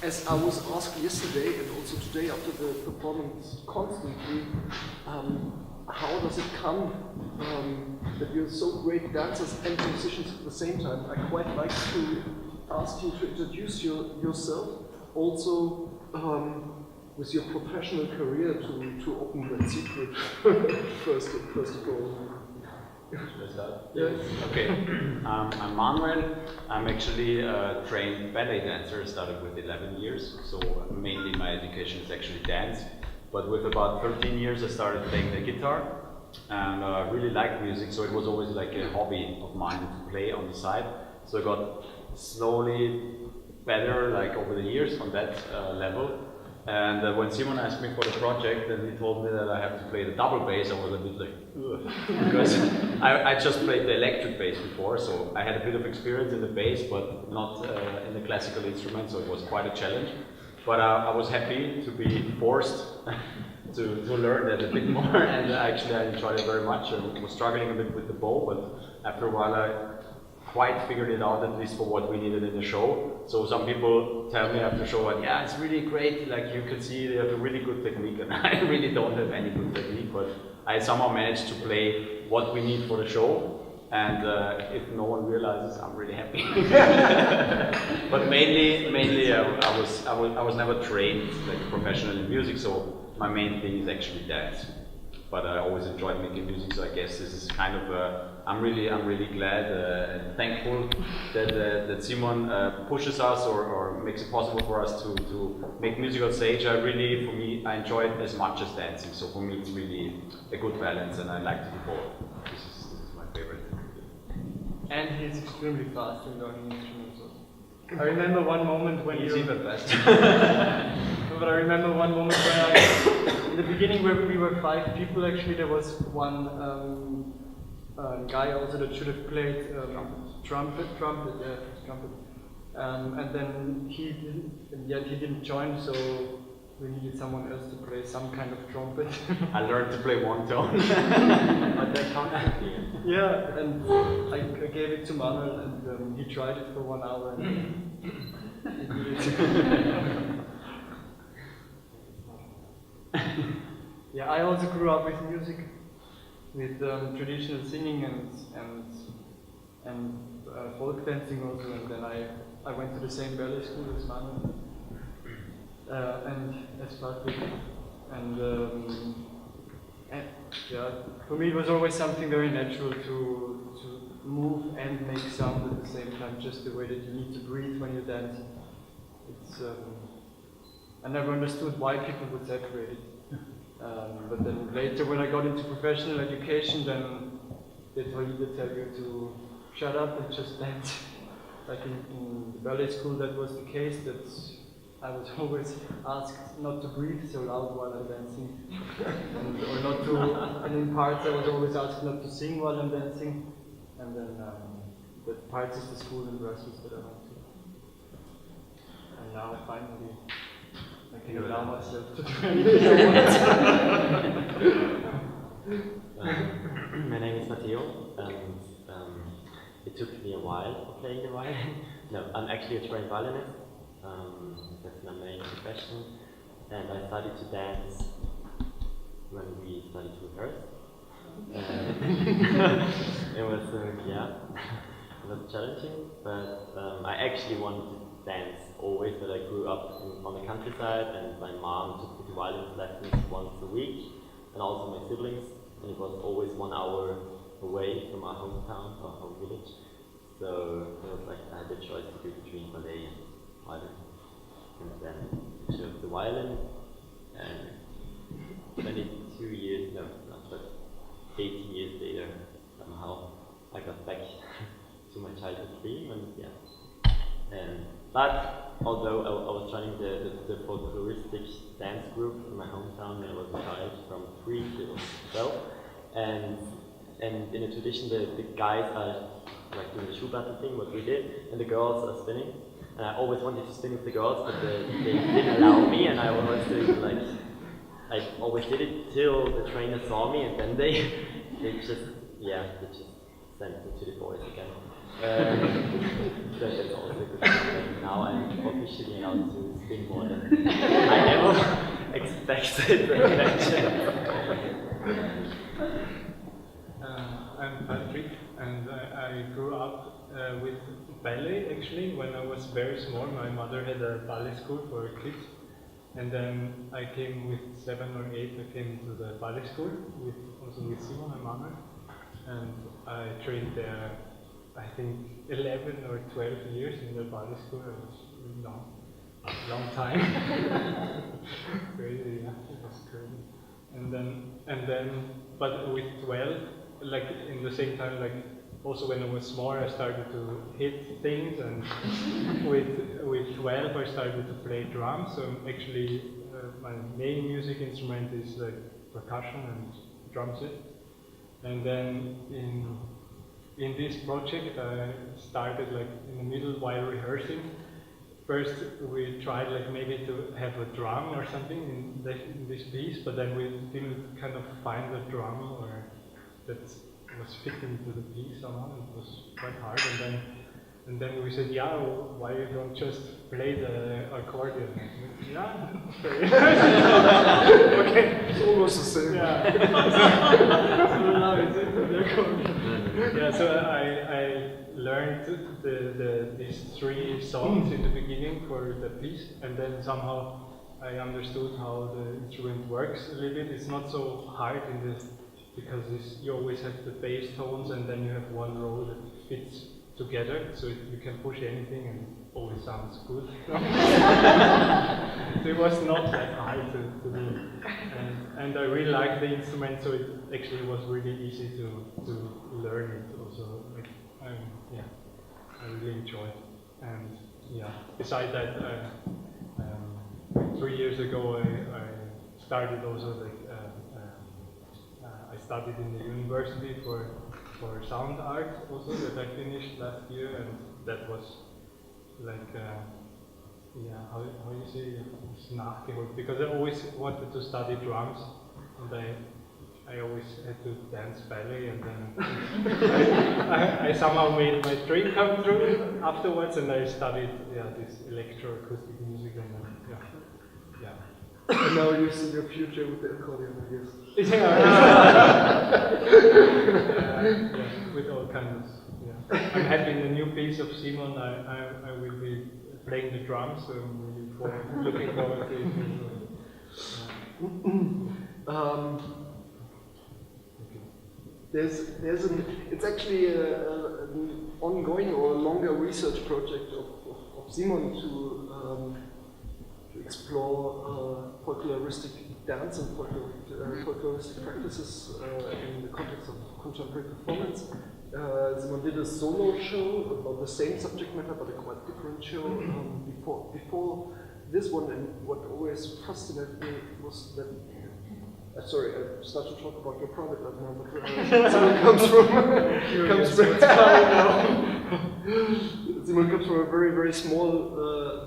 as I was asked yesterday and also today after the performance constantly, how does it come that you're so great dancers and musicians at the same time? I quite like to ask you to introduce yourself, also with your professional career to open that secret first of all. Let's start? Yes. Okay. I'm Manuel. I'm actually a trained ballet dancer, started with 11 years, so mainly my education is actually dance. But with about 13 years I started playing the guitar, and I really liked music, so it was always like a hobby of mine to play on the side. So I got slowly better like over the years on that level. And when Simon asked me for the project and he told me that I have to play the double bass, I was a bit like, ugh. Because I just played the electric bass before, so I had a bit of experience in the bass, but not in the classical instrument, so it was quite a challenge. But I was happy to be forced to learn that a bit more, and actually I enjoyed it very much. I was struggling a bit with the bow, but after a while I quite figured it out, at least for what we needed in the show. So some people tell me after show, like, yeah, it's really great, like you can see they have a really good technique, and I really don't have any good technique, but I somehow managed to play what we need for the show, and if no one realizes, I'm really happy. But mainly I was never trained like professional in music, so my main thing is actually dance. But I always enjoyed making music, so I guess this is kind of I'm really glad and thankful that Simon pushes us or makes it possible for us to make music on stage. For me, I enjoy it as much as dancing, so for me it's really a good balance, and I like to do both. This is my favorite. And he's extremely fast in learning instruments. I remember one moment when he's even faster. But I remember one moment when in the beginning where we were 5 people, actually there was one guy also that should have played trumpet. And then he didn't join, so we needed someone else to play some kind of trumpet. I learned to play one tone. But that can't. Yeah, and I gave it to Manuel, and he tried it for 1 hour. And he did it. Yeah, I also grew up with music, with traditional singing and folk dancing also, and then I went to the same ballet school as Manuel and as Patrick, and yeah, for me it was always something very natural to move and make sound at the same time, just the way that you need to breathe when you dance. It's I never understood why people would separate it. But then later when I got into professional education, then they tell you to shut up and just dance. Like in the ballet school that was the case, that I was always asked not to breathe so loud while I'm dancing. And in parts I was always asked not to sing while I'm dancing. And then that parts is the school in Brussels that I went to. And now finally I can allow myself to do anything I want. My name is Matteo, and it took me a while playing the violin. No, I'm actually a trained violinist. That's my main profession, and I started to dance when we started to rehearse. It was it was challenging, but I actually wanted to dance always, but I grew up on the countryside, and my mom took me to violin lessons once a week, and also my siblings, and it was always 1 hour away from our hometown, our home village. So it was like I had the choice to do between ballet and violin, and then I chose the violin, and 22 years, no, not but 18 years later, somehow I got back to my childhood dream, and yeah. But although I was running the folkloristic dance group in my hometown when I was a child, from 3 to 12, and in a tradition the guys are like doing the Schuhplatte thing, what we did, and the girls are spinning. And I always wanted to spin with the girls, but they didn't allow me, and I always did it till the trainer saw me, and then they just sent me to the boys again. That's also a good thing. Now I'm officially allowed to been more than I ever expected. I'm Patrick, and I grew up with ballet actually. When I was very small, my mother had a ballet school for kids, and then I came with 7 or 8. I came to the ballet school also with Simon, my mother, and I trained there. I think 11 or 12 years in the ballet school. It was really long time. Crazy, yeah, it was crazy. And then, but with 12, like in the same time, like also when I was small, I started to hit things, and with 12, I started to play drums. So actually, my main music instrument is like percussion and drum set. And then in this project, I started like in the middle while rehearsing. First, we tried like maybe to have a drum or something in this piece, but then we didn't kind of find a drum or that was fitting to the piece somehow. It was quite hard, and then we said, yeah, why you don't just play the accordion? Yeah, okay. It's almost the same. Yeah. Yeah, so I learned these 3 songs in the beginning for the piece, and then somehow I understood how the instrument works a little bit. It's not so hard in this, because you always have the bass tones, and then you have one row that fits together, so you can push anything and it always sounds good. It was not that hard to do. And I really liked the instrument, so it actually was really easy to learn it also. Like, yeah, I really enjoyed. And yeah, besides that, 3 years ago I started also like I studied in the university for sound art also, that I finished last year, and that was like yeah, how you say, nachgeholt, because I always wanted to study drums, and I always had to dance ballet, and then I somehow made my dream come true afterwards, and I studied this electroacoustic music, and then yeah. And now you see your future with the accordion, I guess. Yeah, with all kinds. Yeah. I'm happy in the new piece of Simon. I will be playing the drums, so I'm really looking forward to it. It's actually an ongoing or longer research project of Simon to explore folkloristic dance and folkloristic practices in the context of contemporary performance. Simon did a solo show about the same subject matter, but a quite different show before this one. And what always fascinated me was that. Sorry, I start to talk about your private life now, but Simon Simon comes from a very, very small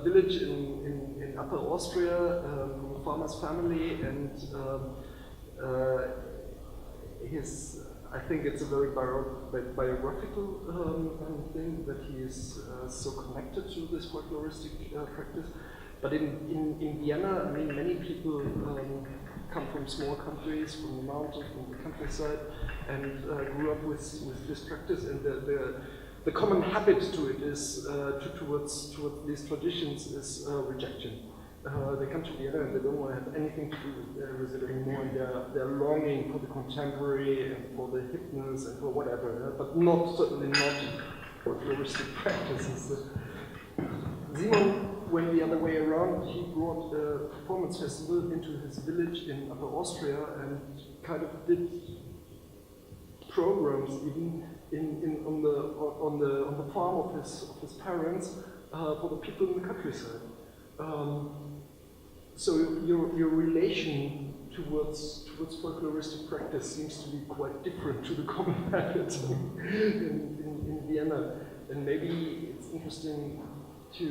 village in Upper Austria, from a farmer's family, and I think it's a very biographical thing that he is so connected to this folkloristic practice. But in Vienna, I mean, many people come from small countries, from the mountains, from the countryside, and grew up with this practice. And the common habit to it is towards these traditions is rejection. They come to Vienna and they don't want to have anything to do with it anymore. And they're longing for the contemporary and for the hipness and for whatever, but certainly not folkloristic practices. Simon went the other way around. He brought a performance festival into his village in Upper Austria and kind of did programs even on the farm of his parents for the people in the countryside. So your relation towards folkloristic practice seems to be quite different to the common habit in Vienna, and maybe it's interesting to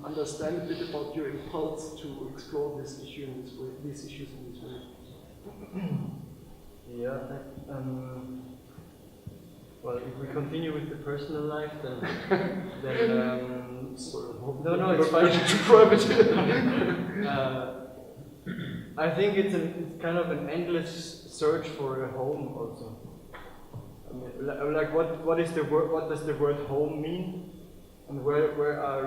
understand a bit about your impulse to explore this issue in this way, these issues in this way. Yeah. Well, if we continue with the personal life, then Sorry, no, it's fine. Too private. I think it's kind of an endless search for a home also. I mean, like what is the word? What does the word home mean? And where are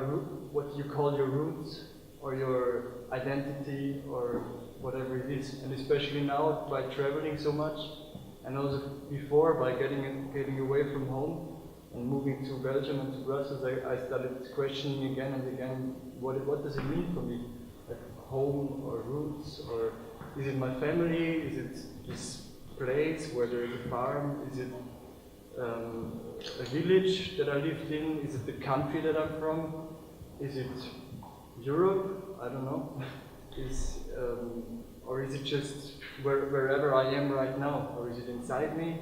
what you call your roots or your identity or whatever it is? And especially now by traveling so much, and also before by getting away from home and moving to Belgium and to Brussels, I started questioning again and again what does it mean for me? Like home or roots, or is it my family? Is it this place where there is a farm? Is it a village that I lived in? Is it the country that I'm from? Is it Europe? I don't know. Or is it just wherever I am right now? Or is it inside me?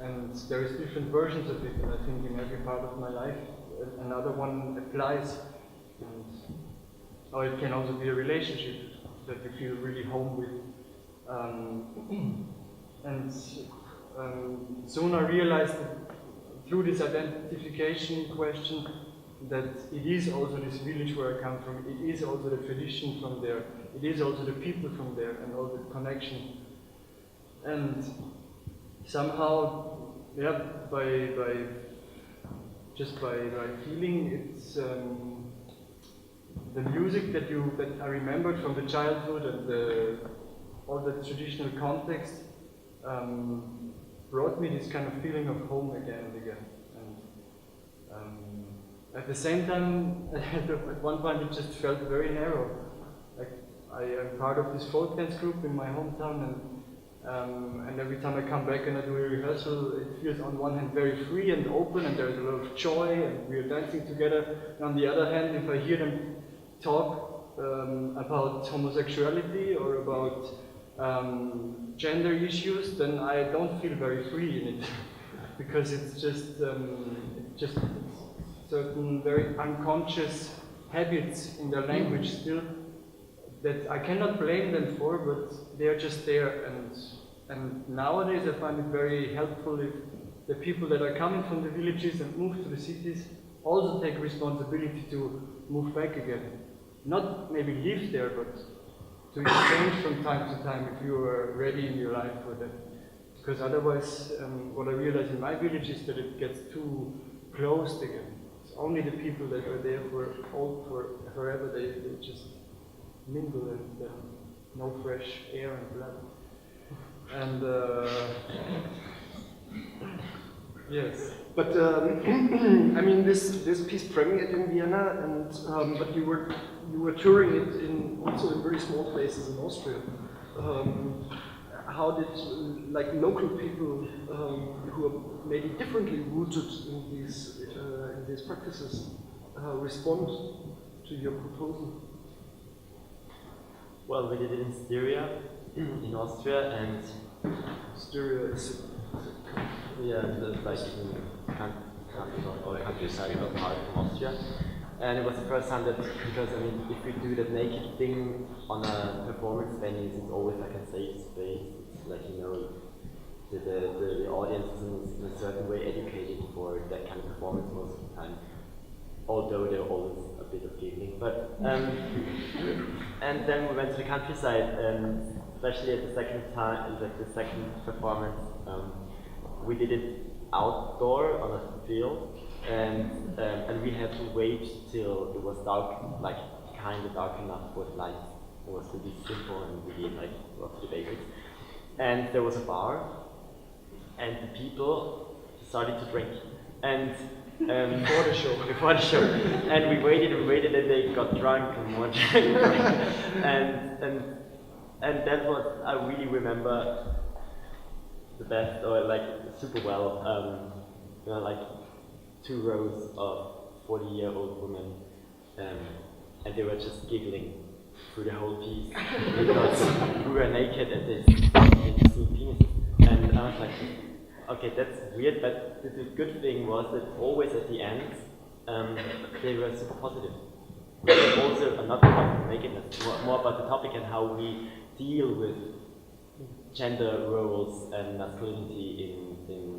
And there is different versions of it, and I think in every part of my life another one applies. Or it can also be a relationship that you feel really home with. Soon I realized that through this identification question that it is also this village where I come from, it is also the tradition from there, it is also the people from there and all the connection. And somehow, yeah, by feeling it's the music that I remembered from the childhood and all the traditional context brought me this kind of feeling of home again and again. And at the same time, at one point it just felt very narrow. Like I am part of this folk dance group in my hometown, and every time I come back and I do a rehearsal, it feels on one hand very free and open, and there's a lot of joy, and we are dancing together. And on the other hand, if I hear them talk about homosexuality or about gender issues, then I don't feel very free in it, because it's just certain very unconscious habits in their language still that I cannot blame them for, but they're just there. And nowadays I find it very helpful if the people that are coming from the villages and move to the cities also take responsibility to move back again. Not maybe live there, but to exchange from time to time if you are ready in your life for that. Because otherwise, what I realize in my village is that it gets too closed again. It's only the people that are there for forever, they just mingle, and no fresh air and blood. And yes. But I mean, this piece premiered in Vienna, and but you were touring it also in very small places in Austria. How did local people who are maybe differently rooted in these practices respond to your proposal? Well, we did it in Styria, in Austria, and Styria is like countryside, not part from Austria. And it was the first time that, because I mean, if we do that naked thing on a performance venue, it's always like a safe space. It's like, you know, the audience is in a certain way educated for that kind of performance most of the time. Although there always a bit of giggling. But and then we went to the countryside, especially at the second performance. We did it outdoor on a field, and we had to wait till it was dark, like kind of dark enough for the lights. It was really simple and really like rough the basics. And there was a bar, and the people started to drink. And before the show, and we waited, and they got drunk and more drunk, and that was, I really remember the best, or like super well. You know, like 2 rows of 40-year-old women, and they were just giggling through the whole piece because we were naked and they see penises, and I was like, okay, that's weird, but the good thing was that always at the end, they were super positive. Also, not about nakedness, more about the topic and how we deal with gender roles and masculinity in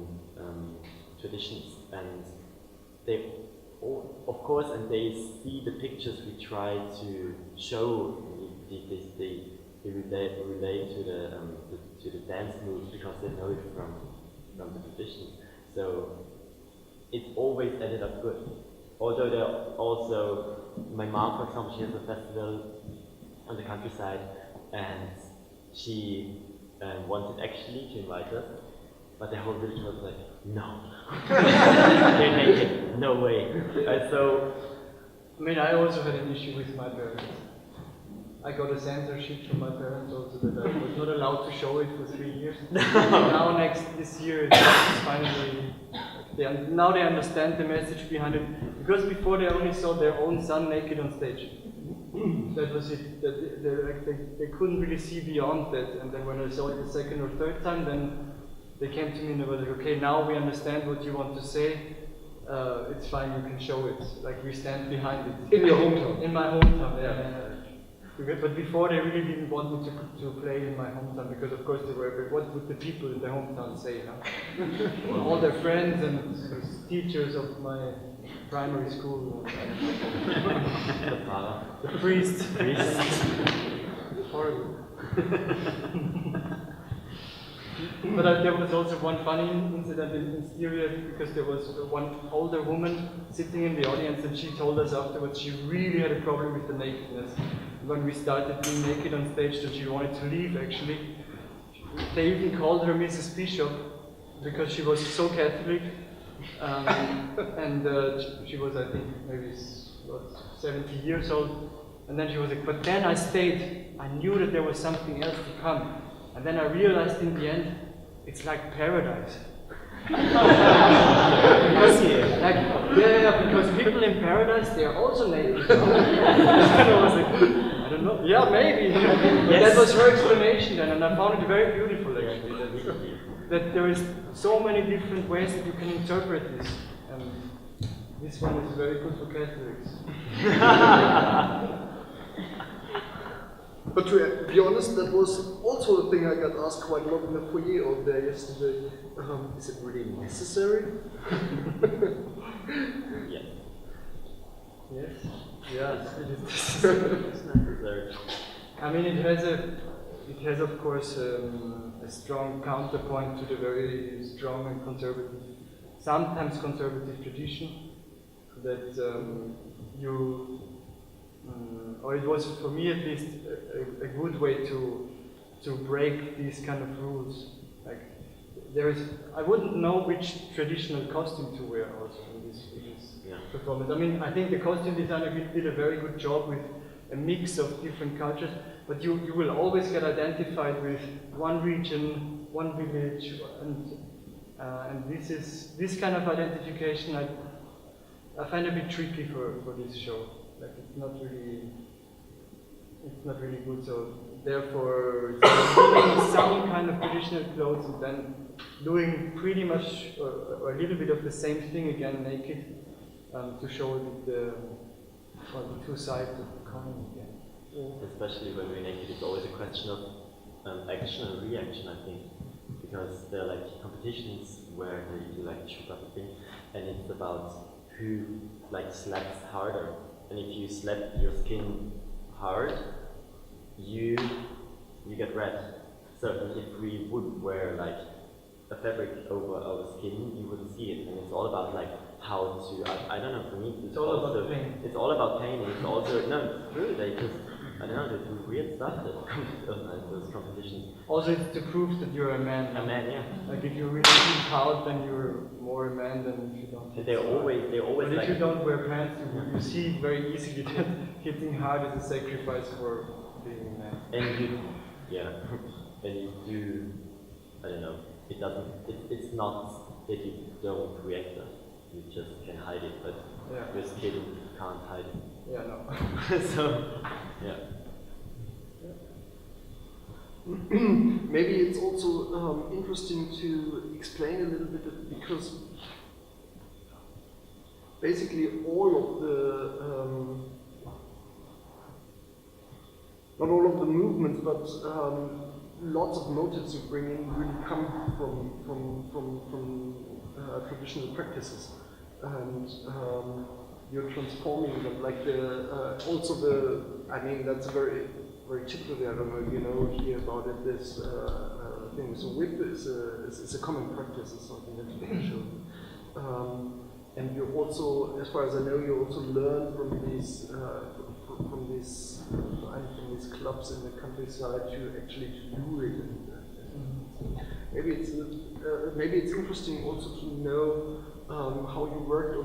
traditions. And they, of course, and they see the pictures we try to show, they relate to the dance moves because they know it from the traditions. So it's always ended up good. Although there are also, my mom, for example, she has a festival on the countryside, and she wanted actually to invite us, but the whole village was like, no, they're naked, no way. So, I mean, I also had an issue with my parents. I got a censorship from my parents also that I was not allowed to show it for 3 years. Now this year it's finally, now they understand the message behind it. Because before they only saw their own son naked on stage. That was it. They couldn't really see beyond that. And then when I saw it the second or third time, then they came to me and they were like, okay, now we understand what you want to say. It's fine, you can show it. Like we stand behind it. In your hometown? In my hometown, yeah. But before they really didn't want me to play in my hometown because of course they were, what would the people in the hometown say, no? All their friends and teachers of my primary school. The priest. Horrible. But there was also one funny incident in Styria because there was one older woman sitting in the audience and she told us afterwards she really had a problem with the nakedness. When we started being naked on stage that she wanted to leave actually. They even called her Mrs. Bishop because she was so Catholic. She was, I think, maybe 70 years old. And then she was like, but then I stayed. I knew that there was something else to come. And then I realized in the end, it's like paradise. Because people in paradise, they are also naked. And I was like, I don't know. Yeah, maybe. But that was her explanation then, and I found it very beautiful actually. That there is so many different ways that you can interpret this. And this one is very good for Catholics. But to be honest, that was also a thing I got asked quite a lot in the foyer over there yesterday. Is it really necessary? yes. Yes. Yes, it is. It's necessary. I mean, it has of course a strong counterpoint to the very strong and conservative, sometimes conservative tradition that or it was for me at least a good way to break these kind of rules. Like I wouldn't know which traditional costume to wear also in this performance. I mean, I think the costume designer did a very good job with a mix of different cultures, but you will always get identified with one region, one village, and this kind of identification I find a bit tricky for this show. Like it's not really good. So therefore, wearing some kind of traditional clothes and then doing pretty much or a little bit of the same thing again, naked, to show the two sides of the coin again. Especially when we're naked, it's always a question of action and reaction, I think, because there are like competitions where you do like shoot up a thing, and it's about who like slaps harder. And if you slap your skin hard, you get red. So if we would wear like a fabric over our skin, you wouldn't see it. And it's all about like how to, I don't know, for me it's all about pain. It's all about pain, and it's also, no, it's true, they just, I don't know, they do weird stuff that those competitions. Also it's to prove that you're a man. A man, yeah. Like if you really eat out, then you're more a man than if you don't. And they're always but like, if you don't wear pants, you see very easily that hitting hard is a sacrifice for being a man. and you do, I don't know, it's not that you don't react to it, you just can hide it, but your skin can't hide it. Yeah, no. So, yeah. Maybe it's also interesting to explain a little bit because basically all of the not all of the movements, but lots of motives you bring in really come from traditional practices, and you're transforming them. Like also I mean that's a very very typically, I don't know if you know here about it, this thing with a whip is a common practice, it's something that you can show. And you also, as far as I know, you also learn from these clubs in the countryside to actually to do it. Maybe it's interesting also to know how you worked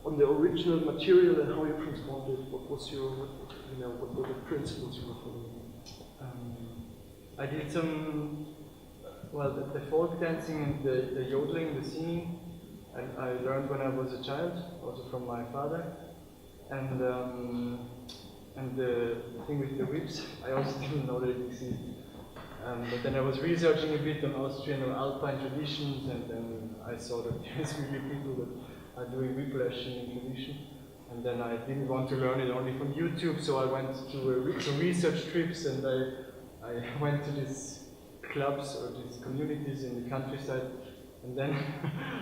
on the original material and how you transformed it. What was what were the principles you were following? I did some, the folk dancing and the yodeling, the singing, I learned when I was a child, also from my father. And the thing with the whips, I also didn't know that it existed. But then I was researching a bit on Austrian or Alpine traditions, and then I saw that there's really people that are doing whiplashing in tradition. And then I didn't want to learn it only from YouTube, so I went to some research trips, and I went to these clubs or these communities in the countryside. And then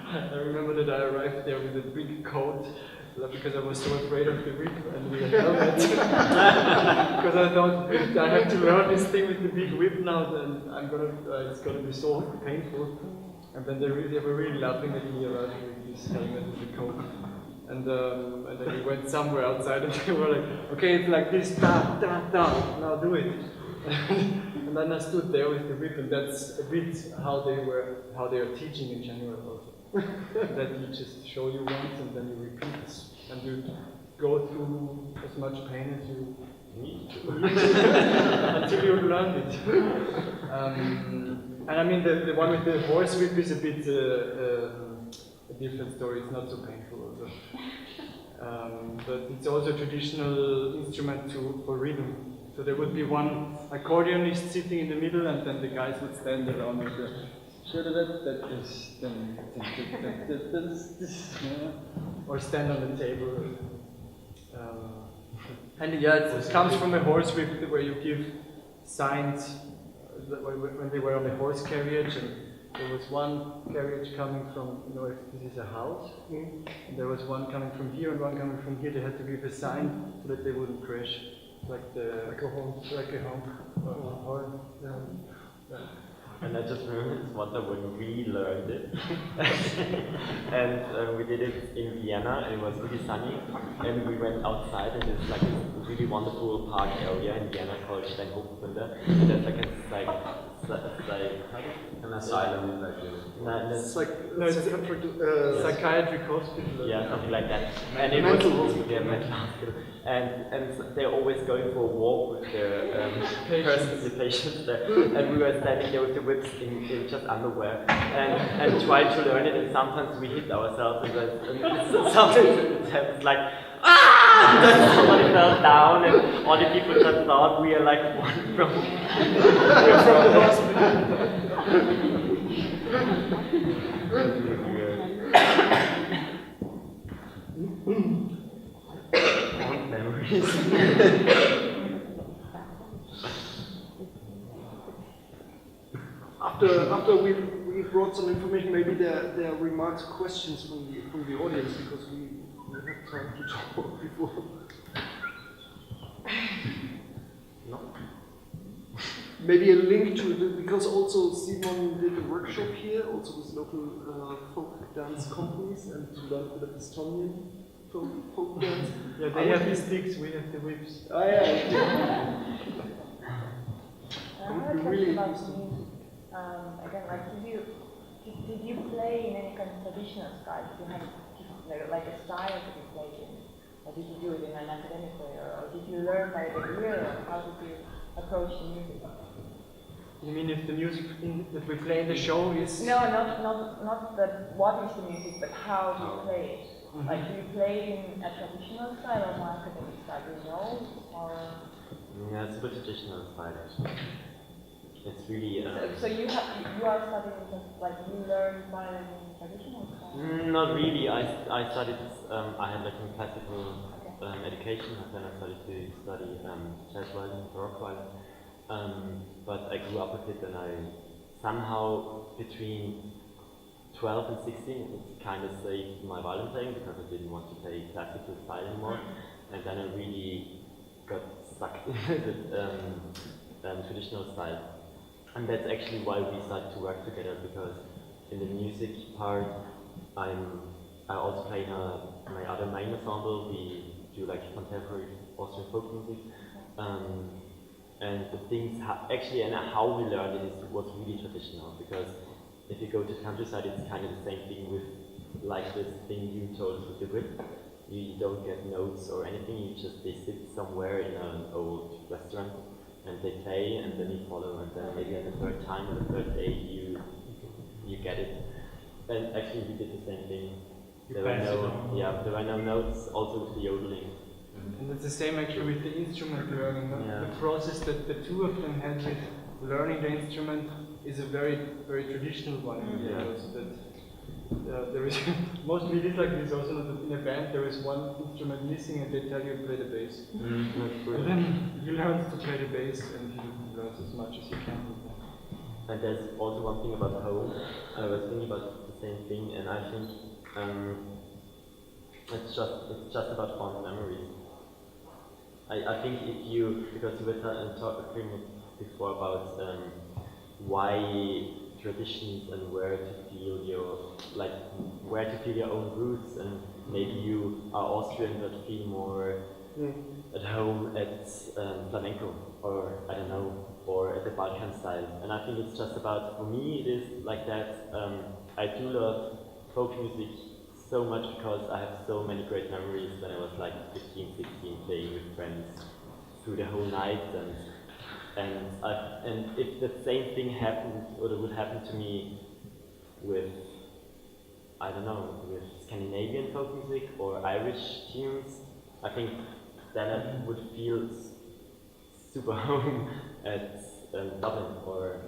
I remember that I arrived there with a big coat, because I was so afraid of the whip and with a helmet. Because I thought, if I have to learn this thing with the big whip now, then it's gonna be so painful. And then they were really laughing at me arriving with this helmet and the coat. And then we went somewhere outside, and they were like, okay, it's like this, da, da, da, now do it. And then I stood there with the whip, and that's a bit how they are teaching in general also. That you just show you once, and then you repeat it, and you go through as much pain as you need to until you learn it. And I mean, the one with the horse whip is a bit a different story. It's not so painful also. But it's also a traditional instrument for rhythm. So there would be one accordionist sitting in the middle, and then the guys would stand around with the or stand on the table. And it comes from a horse whip where you give signs when they were on a horse carriage, and there was one carriage coming from, if this is a house, and there was one coming from here and one coming from here. They had to give a sign so that they wouldn't crash. Like a horn. And I just remember this wonder when we learned it. And we did it in Vienna, and it was really sunny. And we went outside, and there's like this really wonderful park area in Vienna called Steinhofwälder. And there's like An asylum, It's like psychiatric hospital. Yeah, something like that. And it was mental hospital. And they're always going for a walk with their patients there. And we were standing there with the whips in just underwear and trying to learn it. And sometimes we hit ourselves, and something happens like, ah! And somebody fell down, and all the people just thought we are like one from the hospital. Fond memories. After we brought some information, maybe there are remarks, questions from the audience, because we have time to talk before. No. Maybe a link to it, because also Simon did a workshop here, also with local folk dance companies, and to learn a bit of Estonian folk dance. Yeah, they have the sticks, we have the whips. Oh yeah. I have a question about music. Again, like, did you play in any kind of traditional style? Did you have like a style that you played in? Or did you do it in an academic way? Or did you learn by the ear? Or how did you approach the music? You mean if the music that we play in the show is... No, not that what is the music, but how do you play it? Mm-hmm. Like, do you play in a traditional style or more academic style? Do you know? Or... Yeah, it's a bit traditional style actually. It's really... So you are studying, like, you learn violin in traditional style? Not really. I studied, I had like a classical education, and then I started to study jazz violin, baroque violin. But I grew up with it, and I somehow between 12 and 16 it kind of saved my violin playing, because I didn't want to play classical style anymore. And then I really got stuck in the traditional style. And that's actually why we started to work together, because in the music part, I also play in my other main ensemble. We do like contemporary Austrian folk music. And the things, actually, and how we learned it was really traditional, because if you go to the countryside, it's kind of the same thing with, like this thing you told with the whip. You don't get notes or anything, they sit somewhere in an old restaurant, and they play, and then you follow, and then maybe at the third time or the third day, you get it. And actually, we did the same thing. There were no notes, also with the yodeling. And it's the same actually with the instrument learning. No? Yeah. The process that the two of them had with learning the instrument is a very, very traditional one. Yeah. So that there is mostly it is like this also in a band. There is one instrument missing, and they tell you to play the bass. And then you learn to play the bass, and you learn as much as you can. And there's also one thing about home. I was thinking about the same thing, and I think it's just about fond memories. I think if you, because you were talking before about why traditions and where to feel your own roots, and maybe you are Austrian but feel more at home at flamenco, or I don't know, or at the Balkan style. And I think it's just about, for me it is like that. I do love folk music so much because I have so many great memories when I was like 15, 16, playing with friends through the whole night, and if the same thing happened, or it would happen to me with, I don't know, with Scandinavian folk music or Irish tunes, I think then I would feel super home at Dublin or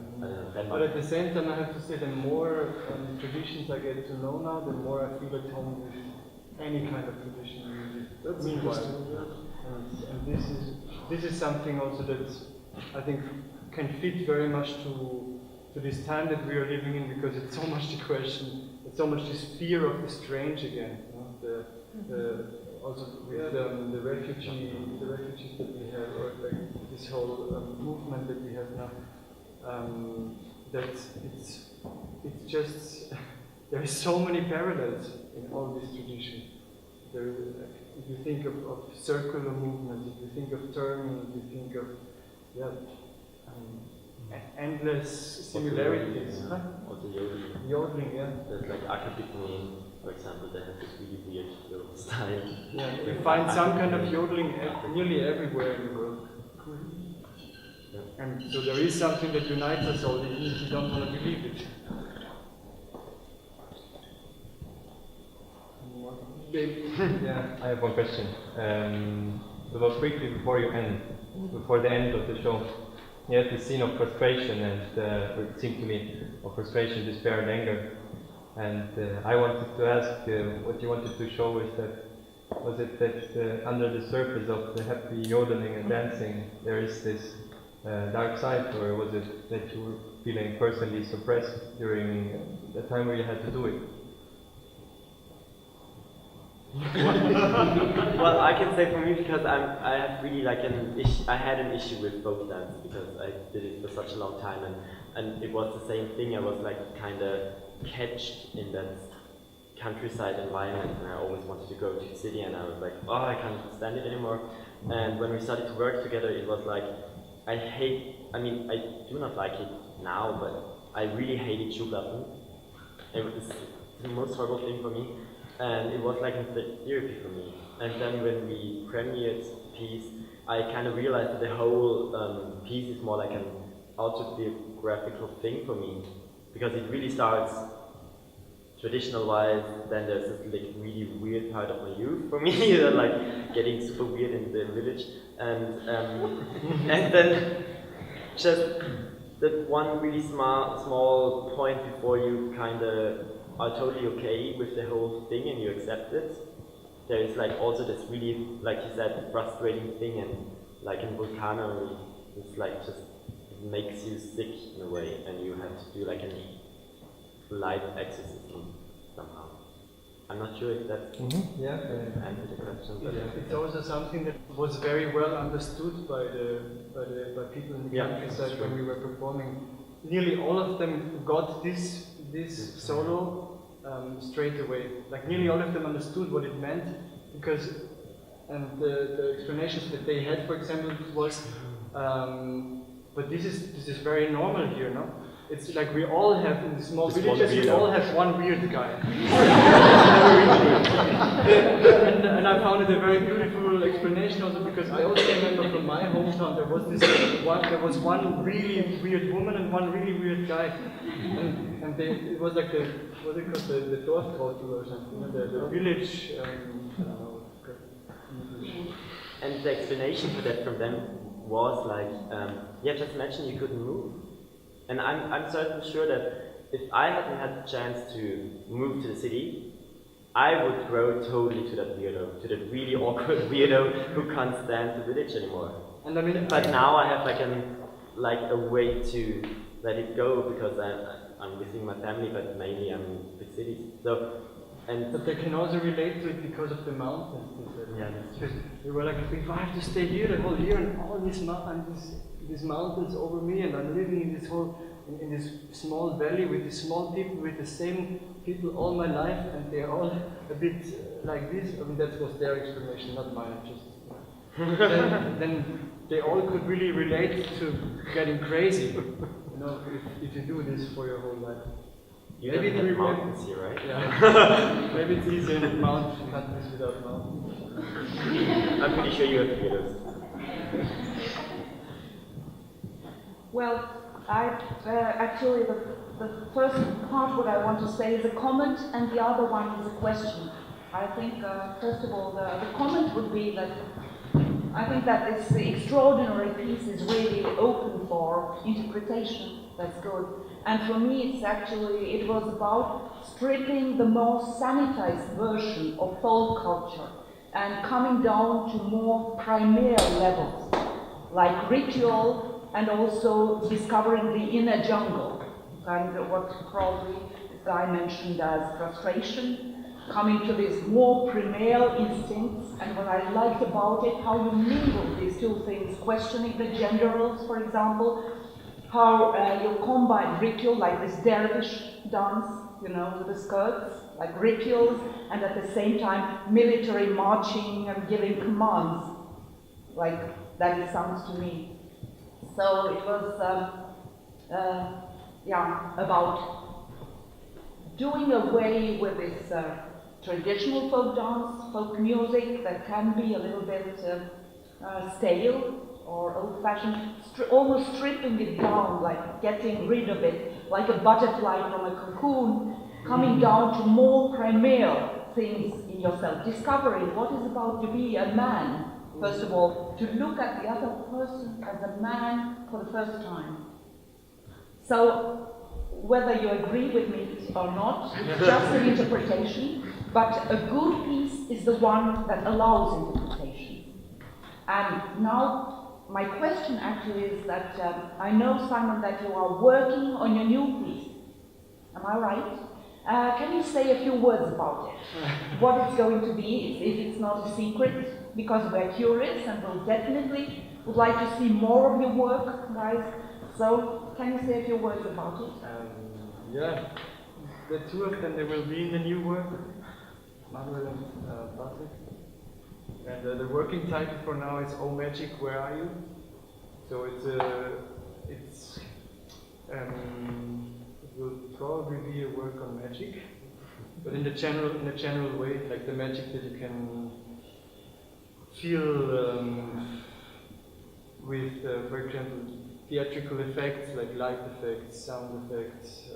Denmark. But at the same time, I have to say, the more traditions I get to know now, the more I feel at home with any kind of traditional music. That's Meanwhile, interesting. and this is something also that I think can fit very much to this time that we are living in, because it's so much the question, it's so much this fear of the strange again. You know? Also with the refugees that we have, or like this whole movement that we have now, that it's just there is so many parallels in all these traditions. If you think of circular movement, if you think of turning, if you think of endless similarities. Also yodeling. Yodeling, yeah. There's like Akabikuni, for example, they have this really weird little style. Yeah, you find some kind of yodeling nearly everywhere in the world. Yeah. And so there is something that unites us all, even if you don't want to believe it. Yeah, I have one question. So quickly before the end of the show, you had this scene of frustration, and it seemed to me of frustration, despair, and anger. And I wanted to ask, what you wanted to show is that, was it that under the surface of the happy yodeling and dancing, there is this dark side, or was it that you were feeling personally suppressed during the time where you had to do it? Well, I can say for me, because I have really like I had an issue with folk dance, because I did it for such a long time, and it was the same thing. I was like kind of catched in that countryside environment, and I always wanted to go to the city, and I was like, oh, I can't stand it anymore. And when we started to work together, it was like, I do not like it now, but I really hated Schubladen. It was the most horrible thing for me. And it was like a therapy for me. And then when we premiered the piece, I kind of realized that the whole piece is more like an autobiographical thing for me, because it really starts traditional-wise. Then there's this like really weird part of my youth for me, like getting super weird in the village, and then just that one really small point before you kind of are totally okay with the whole thing and you accept it. There is like also this really, like you said, frustrating thing, and like in Vulcano, it's like just makes you sick in a way, and you have to do like a light exorcism somehow. I'm not sure if that Yeah. answered the question. But It's also something that was very well understood by people in the Yeah, countryside that's when true. we were performing. Nearly all of them got this solo straight away. Like nearly all of them understood what it meant because, and the explanations that they had, for example, was, but this is very normal here, no? It's like we all have in the small Just one villages, we weirdo. all have one weird guy. and I found it a very beautiful explanation also because I also remember from my hometown there was one really weird woman and one really weird guy, and it was like what it called the Dorftrottel or something, the village. I don't know. And the explanation for that from them was like, yeah, just imagine you couldn't move. And I'm certain sure that if I hadn't had the chance to move to the city, I would grow totally to that weirdo, to that really awkward weirdo who can't stand the village anymore. And I mean, But now I have like a way to let it go because I'm visiting my family, but mainly I'm in big cities. So, and but they can also relate to it because of the mountains. yeah, that's true. Because we were like, if I have to stay here the whole year and all these mountains over me, and I'm living in this small valley with these small people, with the same people all my life, and they're all a bit like this. I mean, that was their explanation, not mine. Just then they all could really relate to getting crazy. You know, if you do this for your whole life. You Maybe don't we have will- mountains here, right? Yeah. Maybe it's easier in countries without mountains. I'm pretty sure you have weirdos. Well, actually the first part what I want to say is a comment and the other one is a question. I think first of all the comment would be that I think that this extraordinary piece is really open for interpretation. That's good. And for me it was about stripping the more sanitized version of folk culture and coming down to more primal levels, like ritual and also discovering the inner jungle, kind of what probably this guy mentioned as frustration, coming to these more primal instincts. And what I liked about it, how you mingle these two things, questioning the gender roles, for example, how you combine ritual, like this dervish dance, you know, with the skirts, like rituals, and at the same time military marching and giving commands, like that it sounds to me. So it was, about doing away with this traditional folk dance, folk music that can be a little bit stale or old-fashioned, almost stripping it down, like getting rid of it, like a butterfly from a cocoon, coming down to more primal things in yourself, discovering what it's about to be a man. First of all, to look at the other person as a man for the first time. So, whether you agree with me or not, it's just an interpretation, but a good piece is the one that allows interpretation. And now, my question actually is that I know, Simon, that you are working on your new piece. Am I right? Can you say a few words about it? What it's going to be, if it's not a secret, because we're curious and we'll definitely would like to see more of your work, guys. So, can you say a few words about it? Yeah, the two of them, they will be in the new work, Manuel and Patrick. And the working title for now is Oh Magic, Where Are You? So it will probably be a work on magic, but in a general way, like the magic that you can feel with, for example, theatrical effects like light effects, sound effects,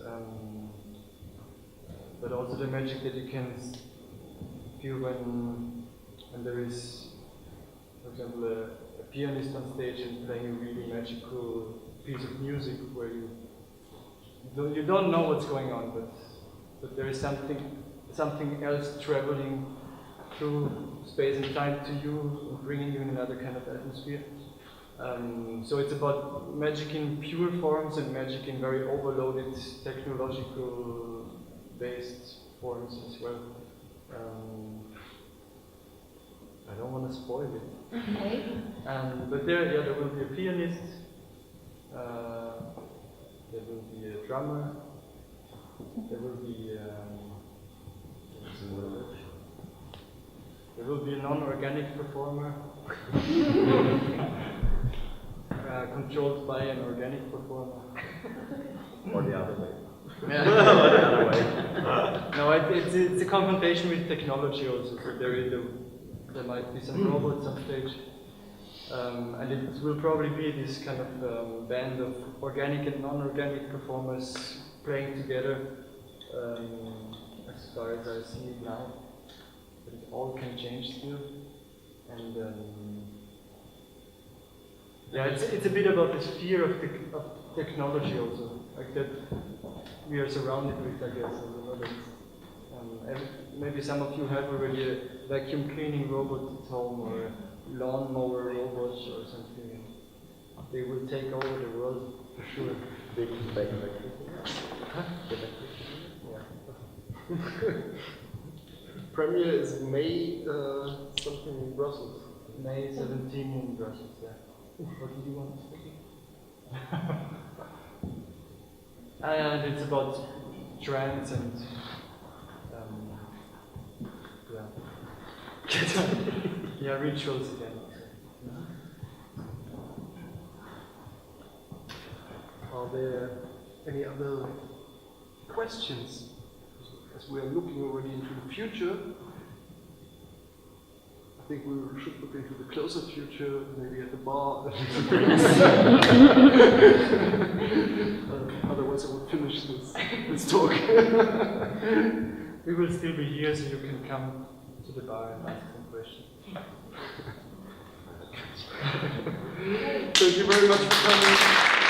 but also the magic that you can feel when there is, for example, a pianist on stage and playing a really magical piece of music where you don't know what's going on, but there is something else traveling through space and time to you and bringing you in another kind of atmosphere. So it's about magic in pure forms and magic in very overloaded technological based forms as well. I don't want to spoil it. Okay. But there will be a pianist, there will be a drummer, there will be a non-organic performer, controlled by an organic performer. Or the other way. Yeah. No, it's a confrontation with technology also. So there might be some robots on stage, and it will probably be this kind of band of organic and non-organic performers playing together, as far as I see it now. But it all can change still, and yeah, it's a bit about this fear of technology also, like that we are surrounded with, I guess. Maybe some of you have already a vacuum cleaning robot at home or a lawnmower robot or something. They will take over the world for sure. Big backpack. Premiere is May something in Brussels. May 17 in Brussels, yeah. What did you want to say? And it's about trends and yeah, rituals again. Are there any other questions? As we are looking already into the future, I think we should look into the closer future, maybe at the bar. Otherwise I would finish this talk. We will still be here, so you can come to the bar and ask some questions. Thank you very much for coming.